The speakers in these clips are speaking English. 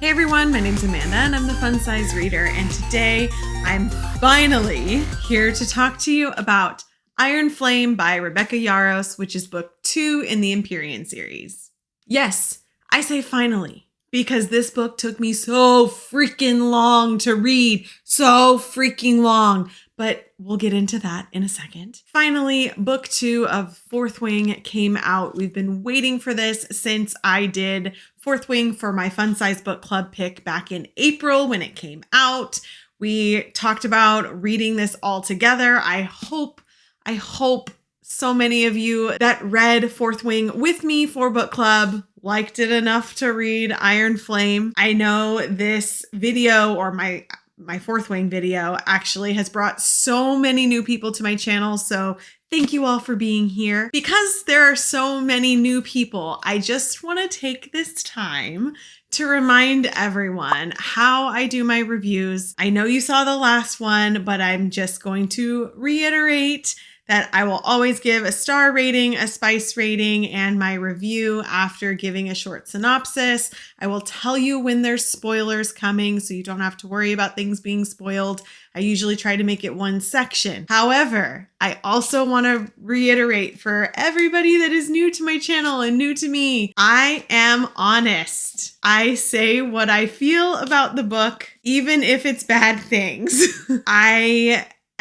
Hey everyone, my name's Amanda and I'm the Fun Size Reader, and today I'm finally here to talk to you about Iron Flame by Rebecca Yarros, which is book 2 in the Empyrean series. Yes, I say finally, because this book took me so freaking long to read, so freaking long, but we'll get into that in a second. Finally, book 2 of Fourth Wing came out. We've been waiting for this since I did Fourth Wing for my Fun Size Book Club pick back in April when it came out. We talked about reading this all together. I hope so many of you that read Fourth Wing with me for book club liked it enough to read Iron Flame. I know this video, or my Fourth Wing video, actually has brought so many new people to my channel, so thank you all for being here. Because there are so many new people, I just want to take this time to remind everyone how I do my reviews. I know you saw the last one, but I'm just going to reiterate that I will always give a star rating, a spice rating, and my review after giving a short synopsis. I will tell you when there's spoilers coming, so you don't have to worry about things being spoiled. I usually try to make it one section. However, I also want to reiterate for everybody that is new to my channel and new to me, I am honest. I say what I feel about the book, even if it's bad things.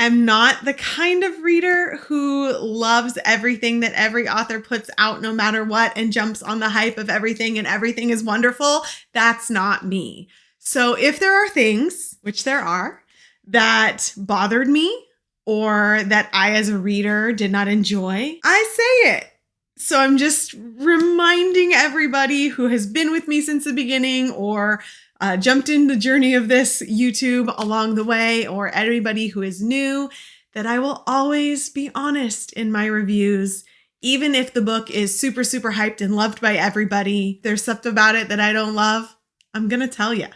I'm not the kind of reader who loves everything that every author puts out no matter what and jumps on the hype of everything and everything is wonderful. That's not me. So if there are things, which there are, that bothered me or that I as a reader did not enjoy, I say it. So I'm just reminding everybody who has been with me since the beginning or jumped in the journey of this YouTube along the way, or everybody who is new, that I will always be honest in my reviews. Even if the book is super, super hyped and loved by everybody, there's stuff about it that I don't love, I'm going to tell you.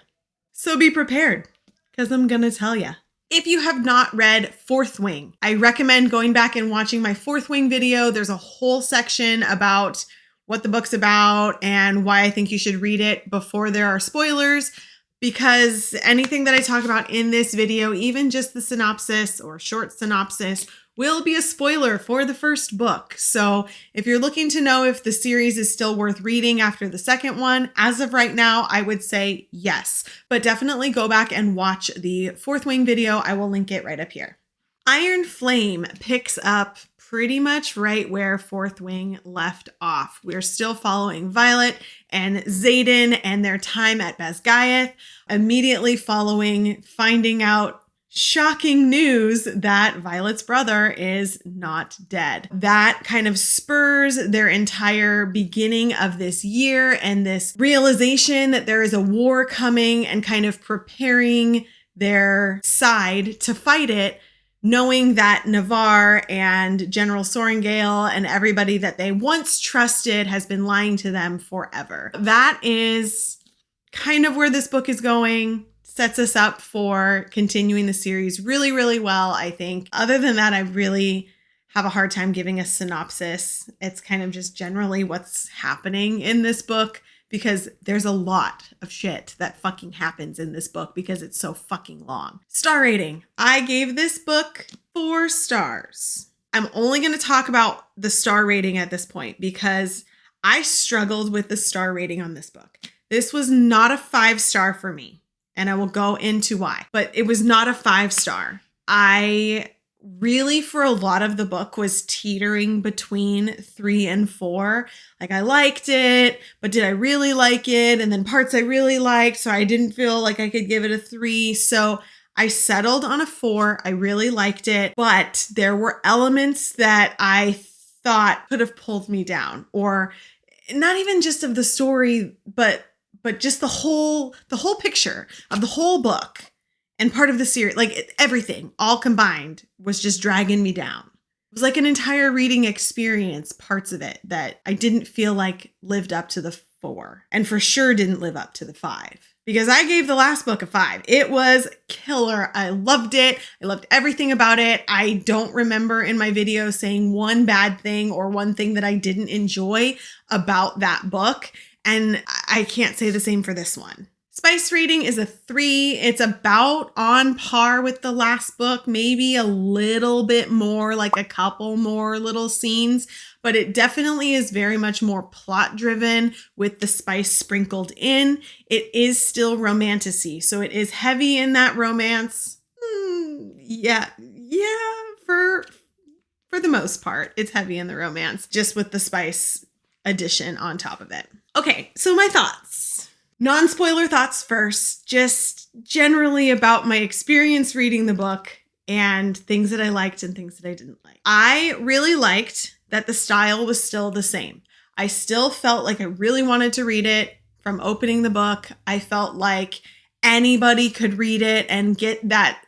So be prepared, because I'm going to tell you. If you have not read Fourth Wing, I recommend going back and watching my Fourth Wing video. There's a whole section about what the book's about and why I think you should read it before there are spoilers, because anything that I talk about in this video, even just the synopsis or short synopsis, will be a spoiler for the first book. So if you're looking to know if the series is still worth reading after the second one, as of right now, I would say yes, but definitely go back and watch the Fourth Wing video. I will link it right up here. Iron Flame picks up pretty much right where Fourth Wing left off. We're still following Violet and Xaden and their time at Basgiath, immediately following finding out shocking news that Violet's brother is not dead. That kind of spurs their entire beginning of this year and this realization that there is a war coming and kind of preparing their side to fight it, knowing that Navarre and General Sorengale and everybody that they once trusted has been lying to them forever. That is kind of where this book is going. Sets us up for continuing the series really, really well, I think. Other than that, I really have a hard time giving a synopsis. It's kind of just generally what's happening in this book, because there's a lot of shit that fucking happens in this book because it's so fucking long. Star rating. I gave this book 4 stars. I'm only going to talk about the star rating at this point because I struggled with the star rating on this book. This was not a 5-star for me, and I will go into why, but it was not a 5-star. I really, for a lot of the book, was teetering between 3 and 4. Like, I liked it, but did I really like it? And then parts I really liked, so I didn't feel like I could give it a 3. So I settled on a 4. I really liked it, but there were elements that I thought could have pulled me down, or not even just of the story, but just the whole picture of the whole book. And part of the series, like everything all combined, was just dragging me down. It was like an entire reading experience, parts of it that I didn't feel like lived up to the 4, and for sure didn't live up to the 5, because I gave the last book a 5. It was killer. I loved it. I loved everything about it. I don't remember in my video saying one bad thing or one thing that I didn't enjoy about that book. And I can't say the same for this one. Spice rating is a 3. It's about on par with the last book, maybe a little bit more, like a couple more little scenes, but it definitely is very much more plot driven with the spice sprinkled in. It is still romantasy, so it is heavy in that romance. Yeah, for the most part, it's heavy in the romance, just with the spice addition on top of it. Okay, so my thoughts. Non-spoiler thoughts first, just generally about my experience reading the book and things that I liked and things that I didn't like. I really liked that the style was still the same. I still felt like I really wanted to read it from opening the book. I felt like anybody could read it and get that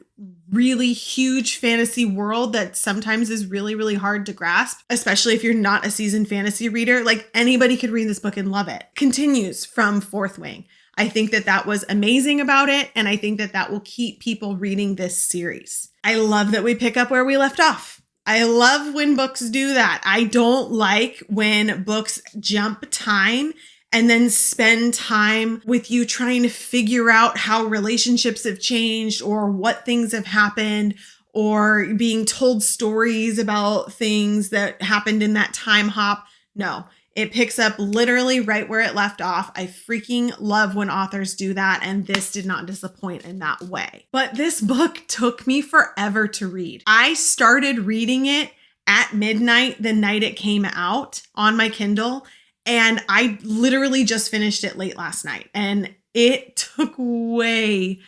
really huge fantasy world that sometimes is really, really hard to grasp, especially if you're not a seasoned fantasy reader. Like anybody could read this book and love it. Continues from Fourth Wing. I think that that was amazing about it. And I think that that will keep people reading this series. I love that we pick up where we left off. I love when books do that. I don't like when books jump time and then spend time with you trying to figure out how relationships have changed or what things have happened or being told stories about things that happened in that time hop. No, it picks up literally right where it left off. I freaking love when authors do that, and this did not disappoint in that way. But this book took me forever to read. I started reading it at midnight the night it came out on my Kindle, and I literally just finished it late last night, and it took way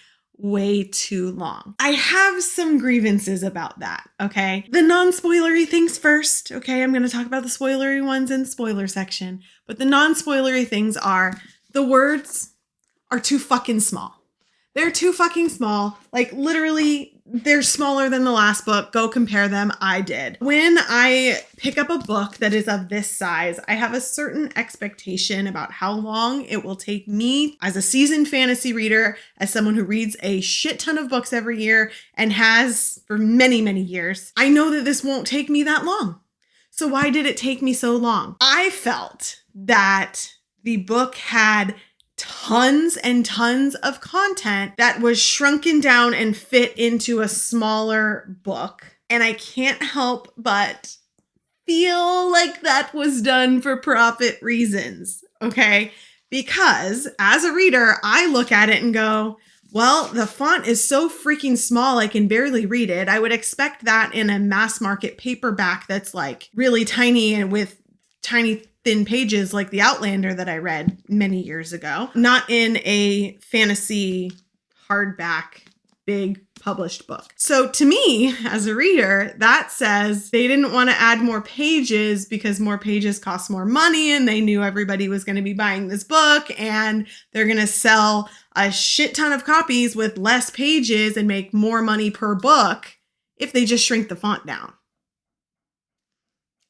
too long. I have some grievances about that, okay? The non-spoilery things first, okay? I'm going to talk about the spoilery ones in spoiler section, but the non-spoilery things are the words are too fucking small. They're too fucking small. Like literally, they're smaller than the last book. Go compare them. I did. When I pick up a book that is of this size, I have a certain expectation about how long it will take me as a seasoned fantasy reader, as someone who reads a shit ton of books every year and has for many, many years. I know that this won't take me that long. So why did it take me so long? I felt that the book had tons and tons of content that was shrunken down and fit into a smaller book. And I can't help but feel like that was done for profit reasons, okay? Because as a reader, I look at it and go, well, the font is so freaking small, I can barely read it. I would expect that in a mass market paperback that's like really tiny and with tiny thin pages like the Outlander that I read many years ago, not in a fantasy hardback big published book. So to me, as a reader, that says they didn't want to add more pages because more pages cost more money and they knew everybody was going to be buying this book and they're going to sell a shit ton of copies with less pages and make more money per book if they just shrink the font down.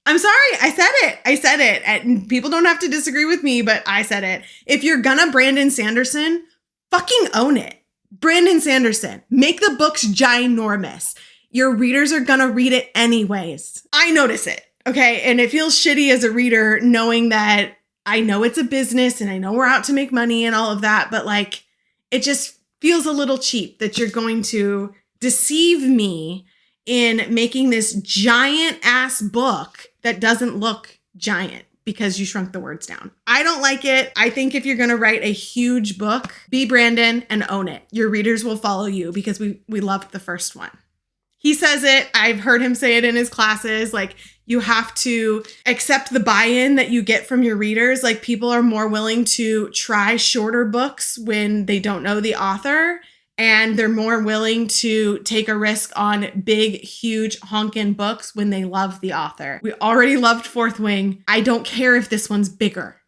I'm sorry, I said it. And people don't have to disagree with me, but I said it. If you're gonna Brandon Sanderson, fucking own it. Brandon Sanderson, make the books ginormous. Your readers are gonna read it anyways. I notice it, okay? And it feels shitty as a reader knowing that I know it's a business and I know we're out to make money and all of that, but like, it just feels a little cheap that you're going to deceive me in making this giant ass book that doesn't look giant because you shrunk the words down. I don't like it. I think if you're going to write a huge book, be Brandon and own it. Your readers will follow you because we loved the first one. He says it. I've heard him say it in his classes. Like, you have to accept the buy-in that you get from your readers. Like, people are more willing to try shorter books when they don't know the author. And they're more willing to take a risk on big, huge, honkin' books when they love the author. We already loved Fourth Wing. I don't care if this one's bigger.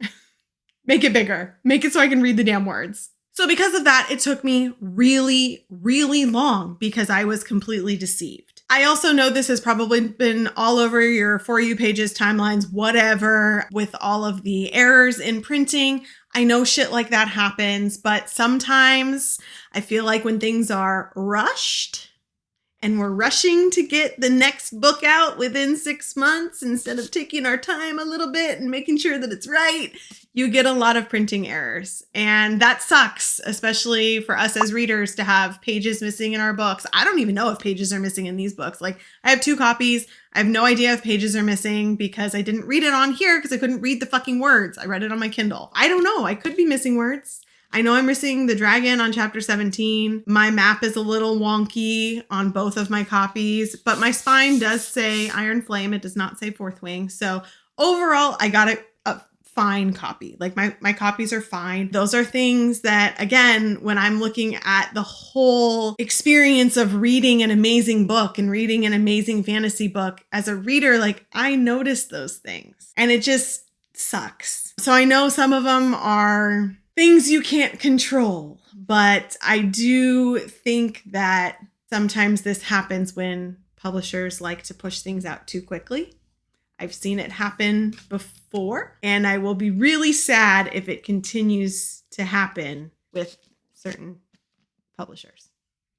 Make it bigger. Make it so I can read the damn words. So because of that, it took me really, really long because I was completely deceived. I also know this has probably been all over your For You pages, timelines, whatever, with all of the errors in printing. I know shit like that happens, but sometimes I feel like when things are rushed and we're rushing to get the next book out within 6 months instead of taking our time a little bit and making sure that it's right, you get a lot of printing errors. And that sucks, especially for us as readers to have pages missing in our books. I don't even know if pages are missing in these books. Like, I have 2 copies. I have no idea if pages are missing because I didn't read it on here because I couldn't read the fucking words. I read it on my Kindle. I don't know. I could be missing words. I know I'm missing the dragon on chapter 17. My map is a little wonky on both of my copies, but my spine does say Iron Flame. It does not say Fourth Wing. So overall, I got a fine copy. Like my copies are fine. Those are things that, again, when I'm looking at the whole experience of reading an amazing book and reading an amazing fantasy book as a reader, like I notice those things and it just sucks. So I know some of them are things you can't control, but I do think that sometimes this happens when publishers like to push things out too quickly. I've seen it happen before, and I will be really sad if it continues to happen with certain publishers.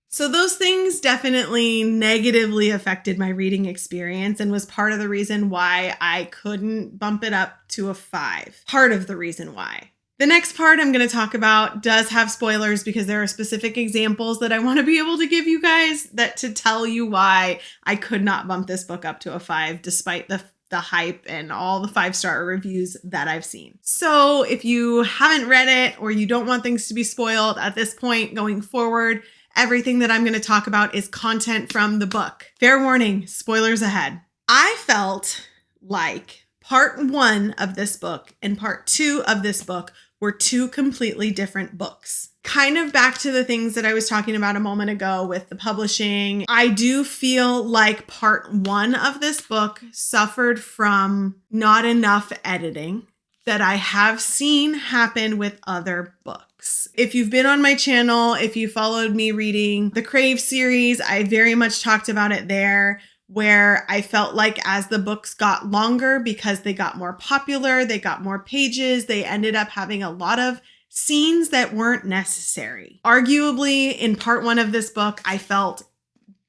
So those things definitely negatively affected my reading experience and was part of the reason why I couldn't bump it up to a 5. Part of the reason why. The next part I'm going to talk about does have spoilers because there are specific examples that I want to be able to give you guys that to tell you why I could not bump this book up to a 5 despite the hype and all the 5-star reviews that I've seen. So if you haven't read it or you don't want things to be spoiled at this point going forward, everything that I'm going to talk about is content from the book. Fair warning, spoilers ahead. I felt like part 1 of this book and part 2 of this book were 2 completely different books. Kind of back to the things that I was talking about a moment ago with the publishing. I do feel like part 1 of this book suffered from not enough editing that I have seen happen with other books. If you've been on my channel, if you followed me reading the Crave series, I very much talked about it there, where I felt like as the books got longer, because they got more popular, they got more pages, they ended up having a lot of scenes that weren't necessary. Arguably, in part 1 of this book, I felt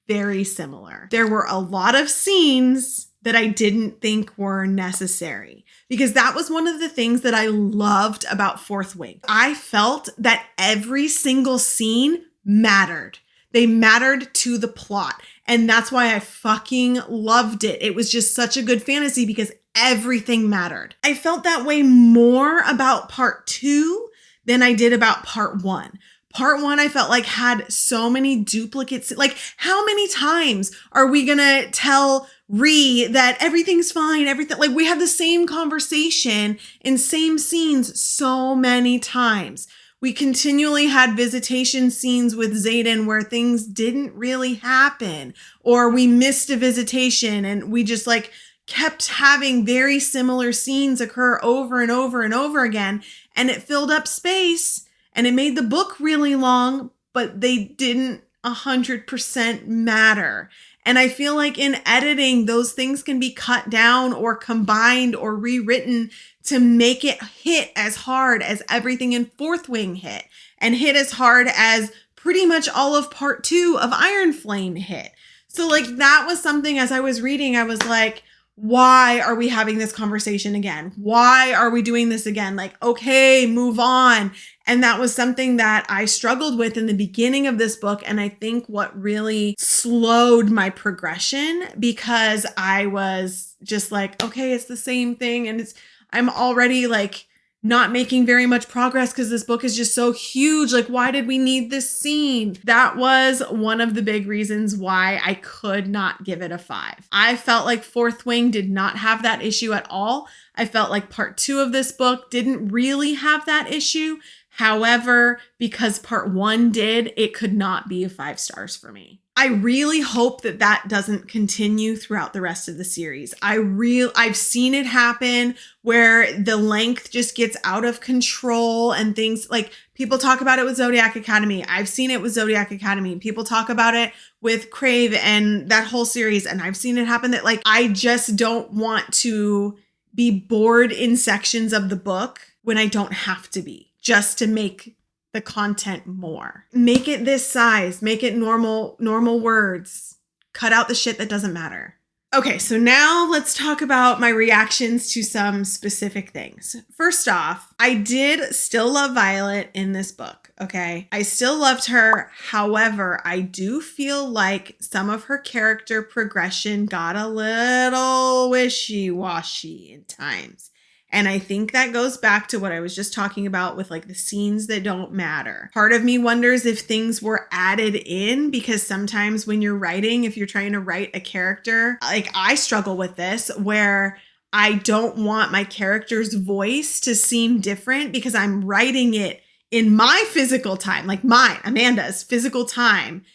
very similar. There were a lot of scenes that I didn't think were necessary because that was one of the things that I loved about Fourth Wing. I felt that every single scene mattered. They mattered to the plot. And that's why I fucking loved it. It was just such a good fantasy because everything mattered. I felt that way more about part 2 than I did about part 1. Part 1, I felt like had so many duplicates. Like, how many times are we gonna tell Ree that everything's fine, everything? Like, we had the same conversation in same scenes so many times. We continually had visitation scenes with Xaden where things didn't really happen, or we missed a visitation and we just like kept having very similar scenes occur over and over and over again. And it filled up space and it made the book really long, but they didn't 100% matter. And I feel like in editing, those things can be cut down or combined or rewritten to make it hit as hard as everything in Fourth Wing hit and hit as hard as pretty much all of part 2 of Iron Flame hit. So like that was something as I was reading, I was like, why are we having this conversation again? Why are we doing this again? Like, okay, move on. And that was something that I struggled with in the beginning of this book. And I think what really slowed my progression because I was just like, okay, it's the same thing. And I'm already like not making very much progress because this book is just so huge. Like, why did we need this scene? That was one of the big reasons why I could not give it a 5. I felt like Fourth Wing did not have that issue at all. I felt like part 2 of this book didn't really have that issue. However, because part 1 did, it could not be a 5 stars for me. I really hope that that doesn't continue throughout the rest of the series. I've seen it happen where the length just gets out of control and things like people talk about it with Zodiac Academy. I've seen it with Zodiac Academy. People talk about it with Crave and that whole series. And I've seen it happen that like, I just don't want to be bored in sections of the book when I don't have to be, just to make the content more. Make it this size, make it normal words, Cut out the shit that doesn't matter. Okay, so now let's talk about my reactions to some specific things. First off, I did still love Violet in this book, okay? I still loved her. However, I do feel like some of her character progression got a little wishy-washy in times. And I think that goes back to what I was just talking about with like the scenes that don't matter. Part of me wonders if things were added in, because sometimes when you're writing, if you're trying to write a character, like I struggle with this, where I don't want my character's voice to seem different because I'm writing it in my physical time, like mine, Amanda's physical time,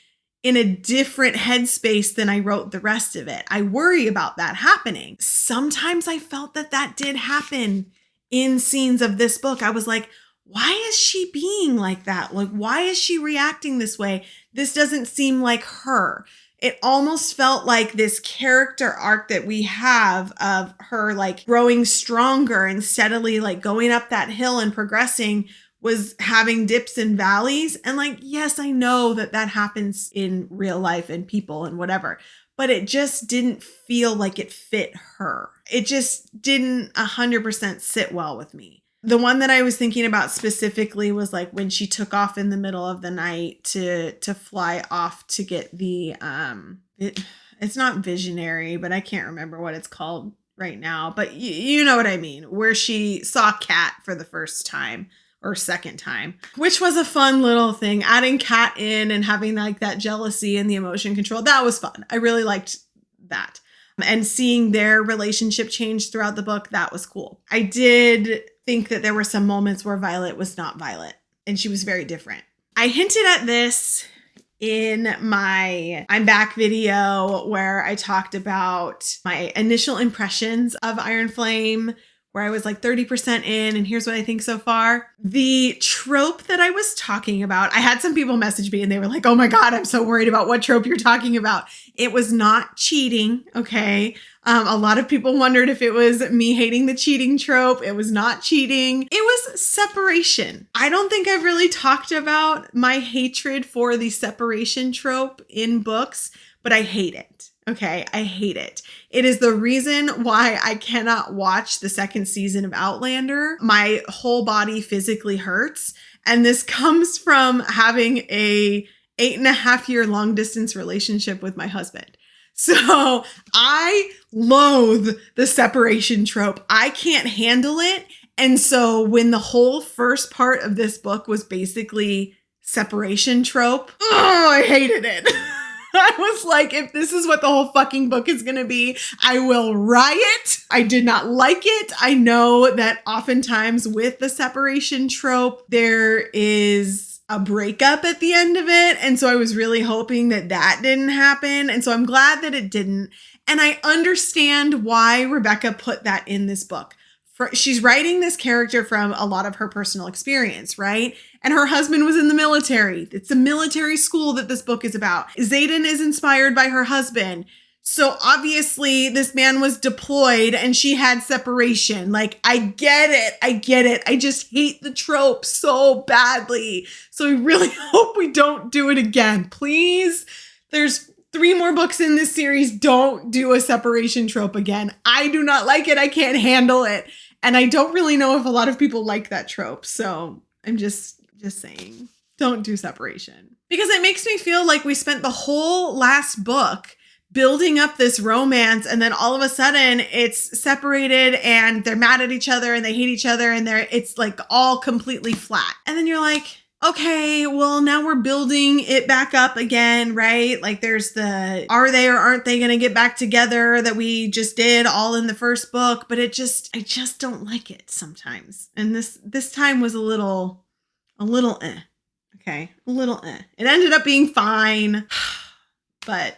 in a different headspace than I wrote the rest of it. I worry about that happening. Sometimes I felt that that did happen in scenes of this book. I was like, why is she being like that? Like, why is she reacting this way? This doesn't seem like her. It almost felt like this character arc that we have of her like growing stronger and steadily like going up that hill and progressing was having dips and valleys. And like, yes, I know that that happens in real life and people and whatever, but it just didn't feel like it fit her. It just didn't 100% sit well with me. The one that I was thinking about specifically was like when she took off in the middle of the night to fly off to get the, it's not visionary, but I can't remember what it's called right now, but you know what I mean, where she saw Kat for the first time. Or second time, which was a fun little thing. Adding Kat in and having like that jealousy and the emotion control, that was fun. I really liked that. And seeing their relationship change throughout the book, that was cool. I did think that there were some moments where Violet was not Violet and she was very different. I hinted at this in my I'm Back video where I talked about my initial impressions of Iron Flame, where I was like 30% in, and here's what I think so far. The trope that I was talking about, I had some people message me and they were like, oh my God, I'm so worried about what trope you're talking about. It was not cheating, okay? A lot of people wondered if it was me hating the cheating trope. It was not cheating. It was separation. I don't think I've really talked about my hatred for the separation trope in books, but I hate it. Okay, I hate it. It is the reason why I cannot watch the second season of Outlander. My whole body physically hurts. And this comes from having a 8.5-year long distance relationship with my husband. So I loathe the separation trope. I can't handle it. And so when the whole first part of this book was basically separation trope, oh, I hated it. I was like, if this is what the whole fucking book is going to be, I will riot. I did not like it. I know that oftentimes with the separation trope, there is a breakup at the end of it. And so I was really hoping that that didn't happen. And so I'm glad that it didn't. And I understand why Rebecca put that in this book. She's writing this character from a lot of her personal experience, right? And her husband was in the military. It's a military school that this book is about. Xaden is inspired by her husband. So obviously this man was deployed and she had separation. Like, I get it. I get it. I just hate the trope so badly. So I really hope we don't do it again. Please. There's 3 more books in this series. Don't do a separation trope again. I do not like it. I can't handle it. And I don't really know if a lot of people like that trope. So I'm just saying, don't do separation. Because it makes me feel like we spent the whole last book building up this romance, and then all of a sudden it's separated and they're mad at each other and they hate each other and it's like all completely flat. And then you're like, okay, well, now we're building it back up again, right? Like there's the, are they or aren't they going to get back together that we just did all in the first book? But I just don't like it sometimes. And this time was a little eh. Okay, a little eh. It ended up being fine, but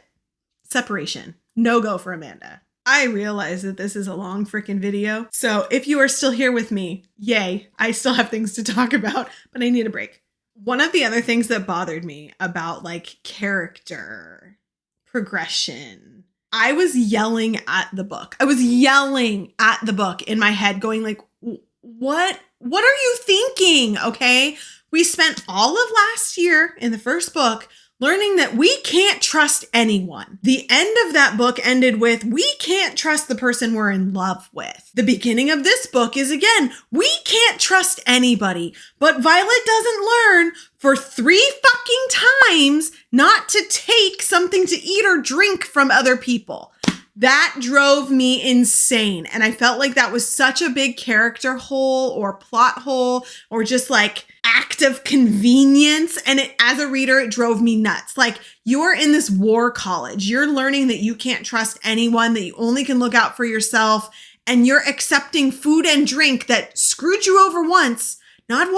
separation, no go for Amanda. I realize that this is a long freaking video. So if you are still here with me, yay, I still have things to talk about, but I need a break. One of the other things that bothered me about like character progression, I was yelling at the book. I was yelling at the book in my head going like, what are you thinking? Okay. We spent all of last year in the first book learning that we can't trust anyone. The end of that book ended with, we can't trust the person we're in love with. The beginning of this book is again, we can't trust anybody. But Violet doesn't learn for 3 fucking times not to take something to eat or drink from other people. That drove me insane. And I felt like that was such a big character hole or plot hole or just like act of convenience. And as a reader, it drove me nuts. Like, you're in this war college. You're learning that you can't trust anyone, that you only can look out for yourself. And you're accepting food and drink that screwed you over once, not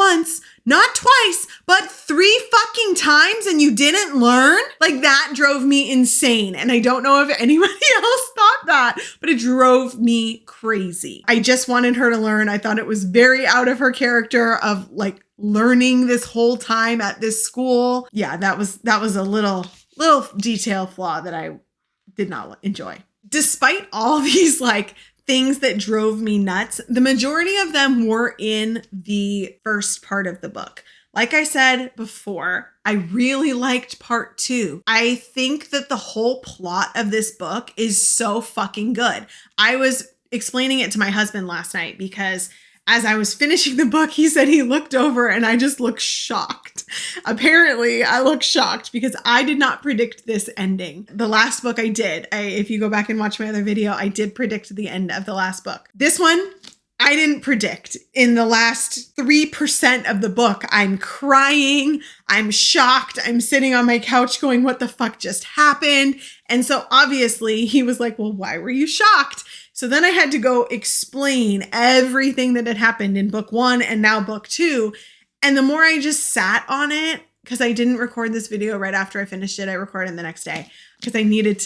twice, but 3 fucking times, and you didn't learn? Like, that drove me insane. And I don't know if anybody else thought that, but it drove me crazy. I just wanted her to learn. I thought it was very out of her character of like learning this whole time at this school. Yeah, that was a little detail flaw that I did not enjoy. Despite all these like things that drove me nuts, the majority of them were in the first part of the book. Like I said before, I really liked part 2. I think that the whole plot of this book is so fucking good. I was explaining it to my husband last night because as I was finishing the book, he said he looked over and I just looked shocked. Apparently, I looked shocked because I did not predict this ending. The last book I did. If you go back and watch my other video, I did predict the end of the last book. This one, I didn't predict. In the last 3% of the book, I'm crying. I'm shocked. I'm sitting on my couch going, what the fuck just happened? And so obviously he was like, well, why were you shocked? So then I had to go explain everything that had happened in book 1 and now book 2. And the more I just sat on it, because I didn't record this video right after I finished it, I recorded the next day because I needed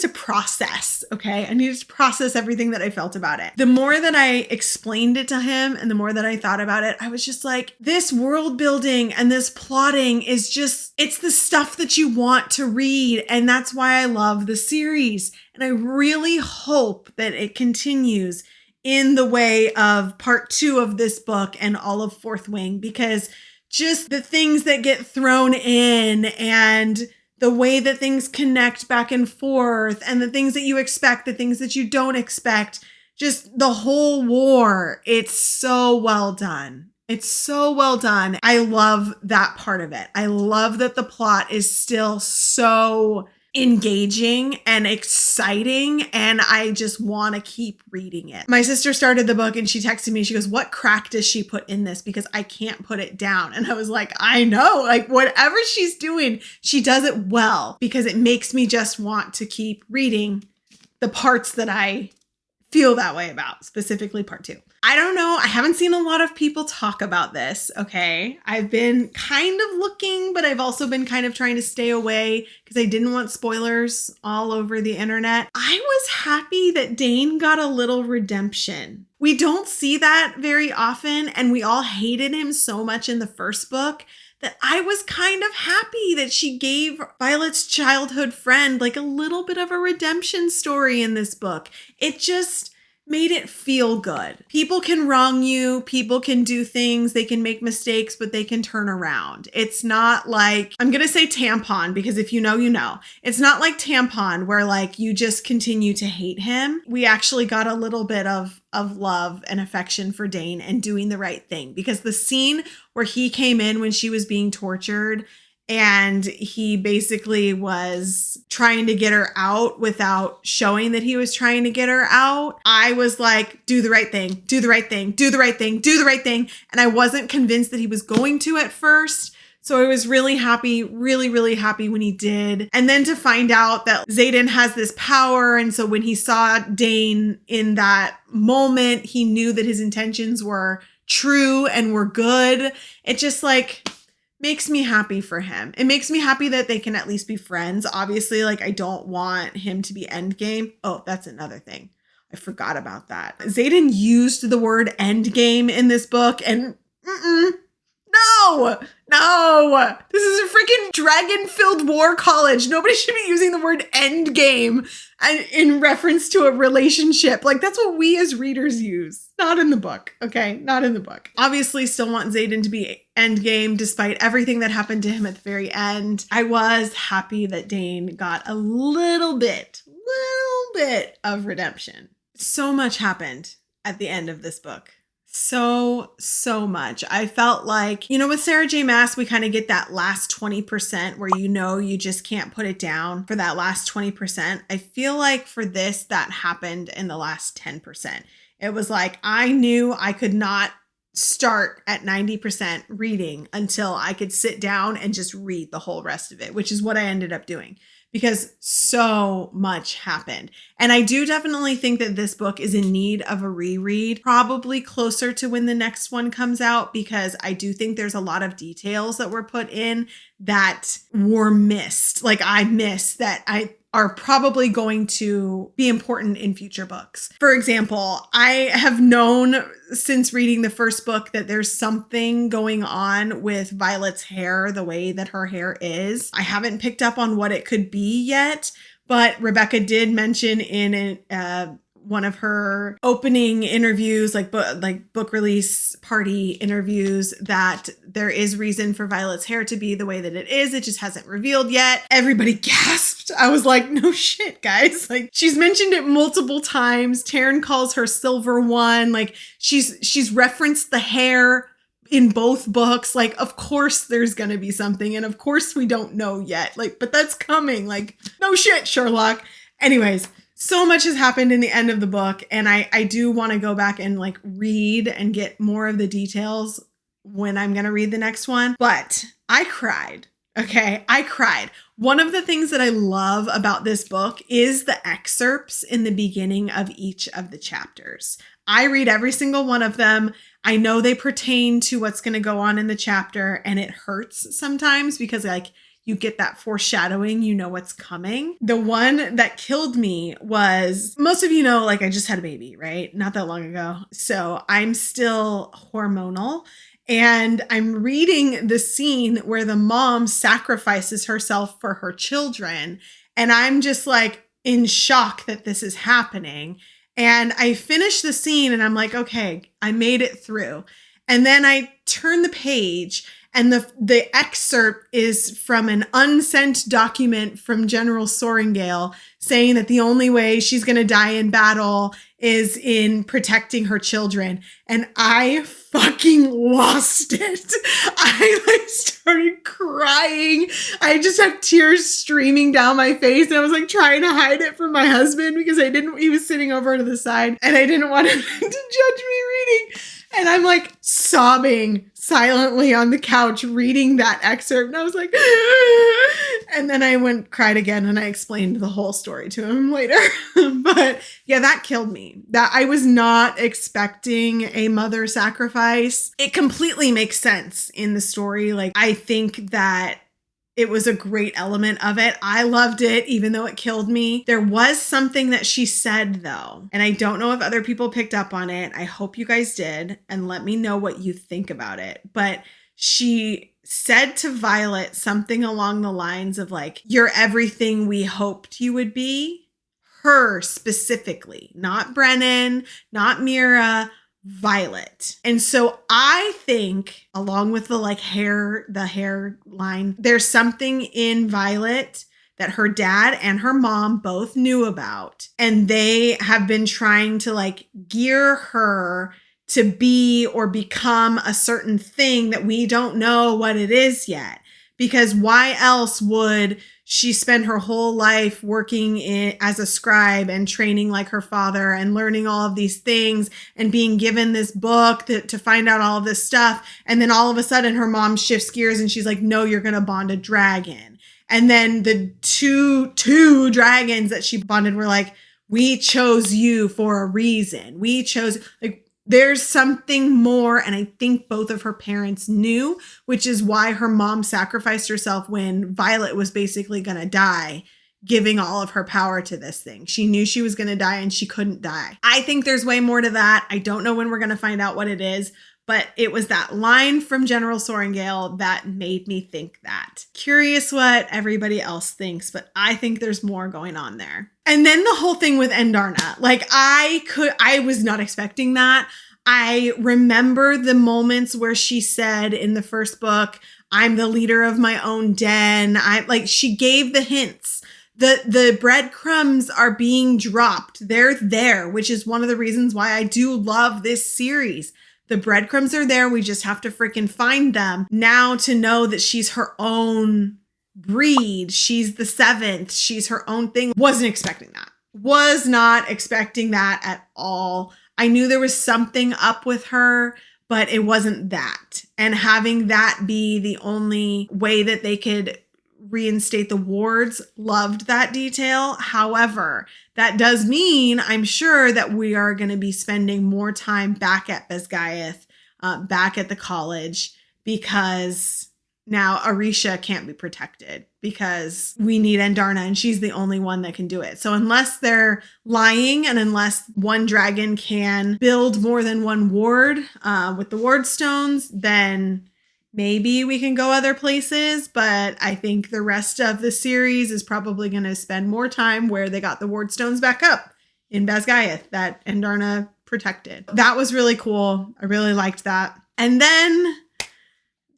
to process, okay? I needed to process everything that I felt about it. The more that I explained it to him and the more that I thought about it, I was just like, this world building and this plotting is just, it's the stuff that you want to read. And that's why I love the series. And I really hope that it continues in the way of part 2 of this book and all of Fourth Wing, because just the things that get thrown in and the way that things connect back and forth and the things that you expect, the things that you don't expect, just the whole war. It's so well done. It's so well done. I love that part of it. I love that the plot is still so engaging and exciting, and I just want to keep reading it. My sister started the book and she texted me, she goes, what crack does she put in this? Because I can't put it down. And I was like, I know, like whatever she's doing, she does it well, because it makes me just want to keep reading the parts that I feel that way about, specifically part 2. I don't know. I haven't seen a lot of people talk about this. Okay. I've been kind of looking, but I've also been kind of trying to stay away because I didn't want spoilers all over the internet. I was happy that Dane got a little redemption. We don't see that very often, and we all hated him so much in the first book that I was kind of happy that she gave Violet's childhood friend like a little bit of a redemption story in this book. It just made it feel good. People can wrong you. People can do things. They can make mistakes, but they can turn around. It's not like, I'm going to say Tampon, because if you know, you know. It's not like Tampon where like you just continue to hate him. We actually got a little bit of love and affection for Dane and doing the right thing, because the scene where he came in when she was being tortured and he basically was trying to get her out without showing that he was trying to get her out, I was like, do the right thing, do the right thing, do the right thing, do the right thing. And I wasn't convinced that he was going to at first. So I was really happy, really happy when he did. And then to find out that Xaden has this power. And so when he saw Dane in that moment, he knew that his intentions were true and were good. It just like makes me happy for him. It makes me happy that they can at least be friends. Obviously, like I don't want him to be endgame. Oh, that's another thing. I forgot about that. Xaden used the word endgame in this book, and no, this is freaking dragon-filled war college. Nobody should be using the word end game in reference to a relationship. Like, that's what we as readers use. Not in the book, okay? Not in the book. Obviously, still want Xaden to be end game despite everything that happened to him at the very end. I was happy that Dane got a little bit of redemption. So much happened at the end of this book. So much. I felt like, with Sarah J. Maas, we kind of get that last 20% where you just can't put it down for that last 20%. I feel like for this, that happened in the last 10%. It was like, I knew I could not start at 90% reading until I could sit down and just read the whole rest of it, which is what I ended up doing. Because so much happened. And I do definitely think that this book is in need of a reread, probably closer to when the next one comes out, because I do think there's a lot of details that were put in that were missed. Like I missed that are probably going to be important in future books. For example, I have known since reading the first book that there's something going on with Violet's hair, the way that her hair is. I haven't picked up on what it could be yet, but Rebecca did mention in one of her opening interviews, like book release party interviews, that there is reason for Violet's hair to be the way that it is. It just hasn't revealed yet. Everybody gasped. I was like, no shit, guys. Like, she's mentioned it multiple times. Taryn calls her Silver One. Like, she's referenced the hair in both books. Like, of course there's gonna be something, and of course we don't know yet. Like, but that's coming. Like, no shit, Sherlock. Anyways, so much has happened in the end of the book, and I do want to go back and like read and get more of the details when I'm going to read the next one. But I cried. Okay, I cried. One of the things that I love about this book is the excerpts in the beginning of each of the chapters. I read every single one of them. I know they pertain to what's going to go on in the chapter, and it hurts sometimes because like you get that foreshadowing, you know what's coming. The one that killed me was, most of you know, like I just had a baby, right? Not that long ago. So I'm still hormonal, and I'm reading the scene where the mom sacrifices herself for her children. And I'm just like in shock that this is happening. And I finish the scene and I'm like, okay, I made it through. And then I turn the page, and the excerpt is from an unsent document from General Sorrengail saying that the only way she's going to die in battle is in protecting her children. And I fucking lost it. I like started crying. I just have tears streaming down my face. And I was like trying to hide it from my husband because he was sitting over to the side and I didn't want him to judge me reading. And I'm like sobbing silently on the couch reading that excerpt. And I was like, and then I cried again, and I explained the whole story to him later. But yeah, that killed me. That I was not expecting a mother sacrifice. It completely makes sense in the story. Like, I think that it was a great element of it. I loved it, even though it killed me. There was something that she said, though, and I don't know if other people picked up on it. I hope you guys did, and let me know what you think about it. But she said to Violet something along the lines of like, you're everything we hoped you would be. Her specifically, not Brennan, not Mira, Violet. And so I think, along with the hair line, there's something in Violet that her dad and her mom both knew about. And they have been trying to like gear her to be or become a certain thing that we don't know what it is yet. Because why else would she spend her whole life working as a scribe and training like her father and learning all of these things and being given this book to find out all of this stuff. And then all of a sudden her mom shifts gears and she's like, no, you're going to bond a dragon. And then the two dragons that she bonded were like, we chose you for a reason. We chose, like, there's something more, and I think both of her parents knew, which is why her mom sacrificed herself when Violet was basically going to die, giving all of her power to this thing. She knew she was going to die and she couldn't die. I think there's way more to that. I don't know when we're going to find out what it is, but it was that line from General Sorrengail that made me think that. curious what everybody else thinks, but I think there's more going on there. And then the whole thing with Endarna, like I was not expecting that. I remember the moments where she said in the first book, I'm the leader of my own den. She gave the hints. The breadcrumbs are being dropped. They're there, which is one of the reasons why I do love this series. The breadcrumbs are there. We just have to freaking find them. Now to know that she's her own breed, she's the 7th, she's her own thing. Wasn't expecting that. Was not expecting that at all. I knew there was something up with her, but it wasn't that. And having that be the only way that they could reinstate the wards, loved that detail. However, that does mean I'm sure that we are going to be spending more time back at Basgiath, back at the college, because now Arisha can't be protected because we need Endarna and she's the only one that can do it. So unless they're lying and unless one dragon can build more than one ward with the ward stones, then maybe we can go other places. But I think the rest of the series is probably going to spend more time where they got the ward stones back up in Basgiath that Endarna protected. That was really cool. I really liked that. And then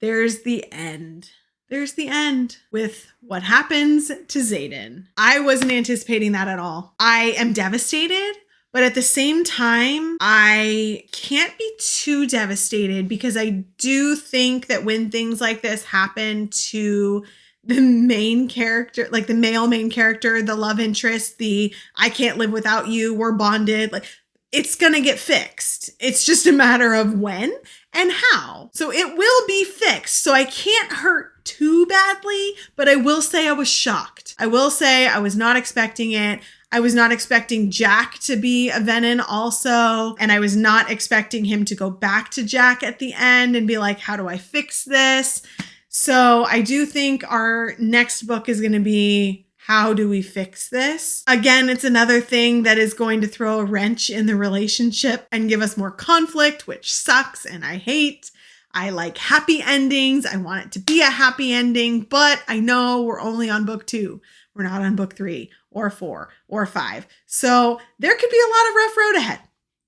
there's the end. There's the end with what happens to Xaden. I wasn't anticipating that at all. I am devastated, but at the same time, I can't be too devastated because I do think that when things like this happen to the main character, like the male main character, the love interest, the I can't live without you, we're bonded, like it's going to get fixed. It's just a matter of when and how. So it will be fixed. So I can't hurt too badly, but I will say I was shocked. I will say I was not expecting it. I was not expecting Jack to be a Venin also. And I was not expecting him to go back to Jack at the end and be like, how do I fix this? So I do think our next book is going to be, how do we fix this? Again, it's another thing that is going to throw a wrench in the relationship and give us more conflict, which sucks and I hate. I like happy endings. I want it to be a happy ending, but I know we're only on book 2. We're not on book 3 or 4 or 5. So there could be a lot of rough road ahead.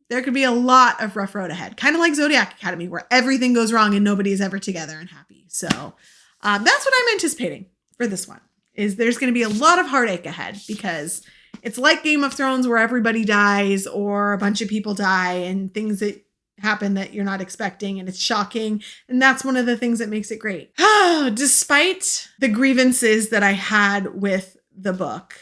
There could be a lot of rough road ahead. Kind of like Zodiac Academy, where everything goes wrong and nobody is ever together and happy. So that's what I'm anticipating for this one. Is there's going to be a lot of heartache ahead because it's like Game of Thrones where everybody dies or a bunch of people die and things that happen that you're not expecting and it's shocking. And that's one of the things that makes it great. Despite the grievances that I had with the book,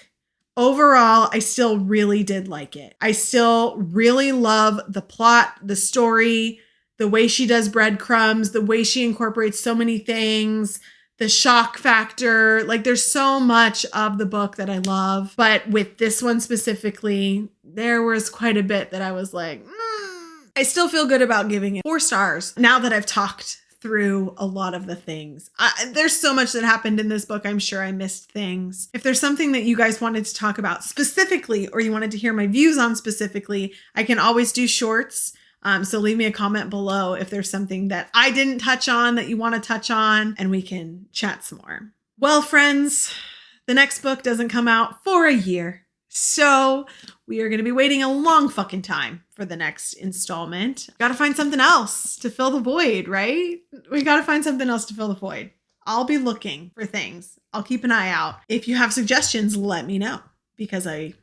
overall, I still really did like it. I still really love the plot, the story, the way she does breadcrumbs, the way she incorporates so many things, the shock factor. Like there's so much of the book that I love. But with this one specifically, there was quite a bit that I was like, I still feel good about giving it 4 stars now that I've talked through a lot of the things. There's so much that happened in this book. I'm sure I missed things. If there's something that you guys wanted to talk about specifically, or you wanted to hear my views on specifically, I can always do shorts. So leave me a comment below if there's something that I didn't touch on that you want to touch on, and we can chat some more. Well, friends, the next book doesn't come out for a year. So we are going to be waiting a long fucking time for the next installment. Got to find something else to fill the void, right? We got to find something else to fill the void. I'll be looking for things. I'll keep an eye out. If you have suggestions, let me know, because I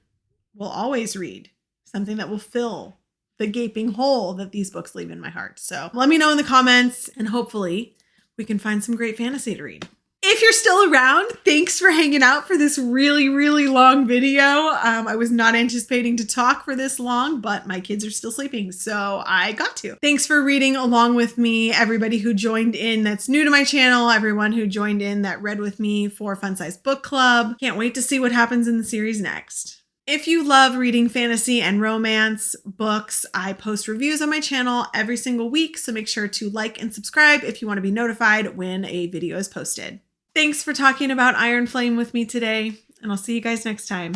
will always read something that will fill the gaping hole that these books leave in my heart. So let me know in the comments, and hopefully we can find some great fantasy to read. If you're still around, thanks for hanging out for this really, really long video. I was not anticipating to talk for this long, but my kids are still sleeping, so I got to. Thanks for reading along with me, everybody who joined in that's new to my channel, everyone who joined in that read with me for Fun Size Book Club. Can't wait to see what happens in the series next. If you love reading fantasy and romance books, I post reviews on my channel every single week, so make sure to like and subscribe if you want to be notified when a video is posted. Thanks for talking about Iron Flame with me today, and I'll see you guys next time.